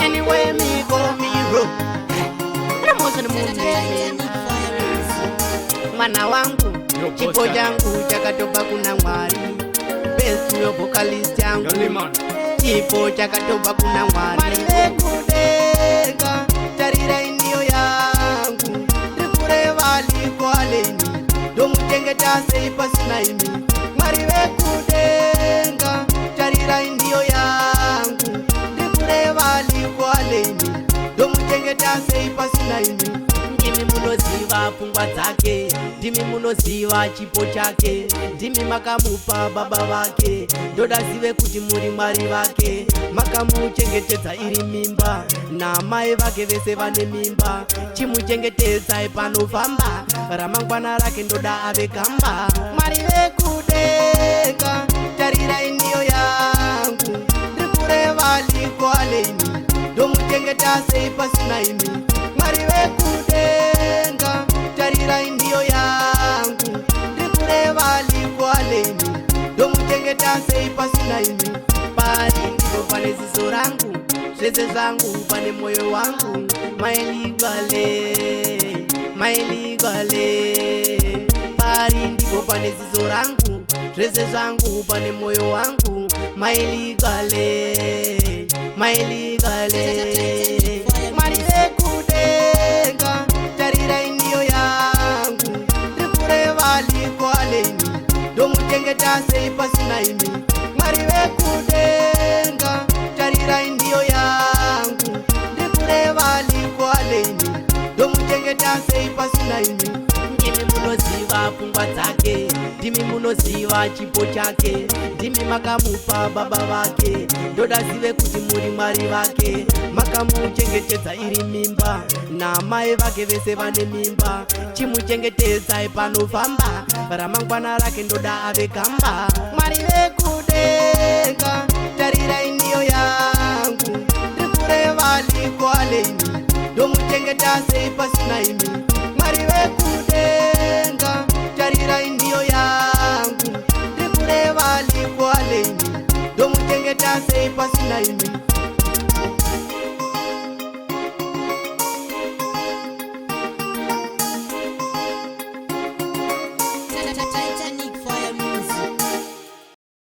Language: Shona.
Anyway, me go me road. Na moza ni munde. Mwana wangu, chipo changu chakatoka kuna Mwari. Best yo vocalist yangu, chipo chakatoka kuna Mwari. Mwari kudenga, tarira indio yangu. Rikure vali kwa leni, domu chengeta seipa sinaimi. Mwari kudenga, tarira indio yangu. Rikure vali kwa leni, domu chengeta seipa sinaimi. Ndimi munoziva pfungwa dzake, ndimi munoziva chipo chake, ndimi makamupa baba vake, ndoda zive kuti muri Mwari vake. Makamuchengetedza iri mimba, namai vake vese vane mimba, chimuchengetedzai panofamba, ramangwana rake ndoda ave gamba. Mwari vekudenga, tarira indio yangu, ndikureva likwaleni, ndomuchengeta sei pasina imi. Mwari vekudenga, tarira indio yangu, ndikureva likwaleni, ndomuchengeta sei pasina imi. Pari ndipo pane ziso rangu, zvese zvangu pane moyo wangu. Mailigwale, mailigwale. Pari ndipo pane ziso rangu, zvese zvangu pane moyo wangu. Mailigwale, mailigwale. Mwari vekudenga, tarira indio yangu, ndikureva likwaleni, ndomuchengeta sei pasina imi. Mwari vekudenga, tarira indio yangu, ndikureva likwaleni, ndomuchengeta sei pasina imi. Ndimi munoziva pfungwa dzake, ndimi munoziva chipo chake, ndimi makamupa baba vake, ndoda zive kuti muri Mwari vake. Makamuchengetedza iri mimba, namai vake vese vane mimba, chimuchengetedzai panofamba, ramangwana rake ndoda ave gamba. Mwari vekudenga, tarira indio yangu, ndikureva likwaleni, ndomuchengeta sei pasina imi. Mwari vekudenga, tarira indio yangu, ndikureva likwaleni, ndomuchengeta sei pasina imi.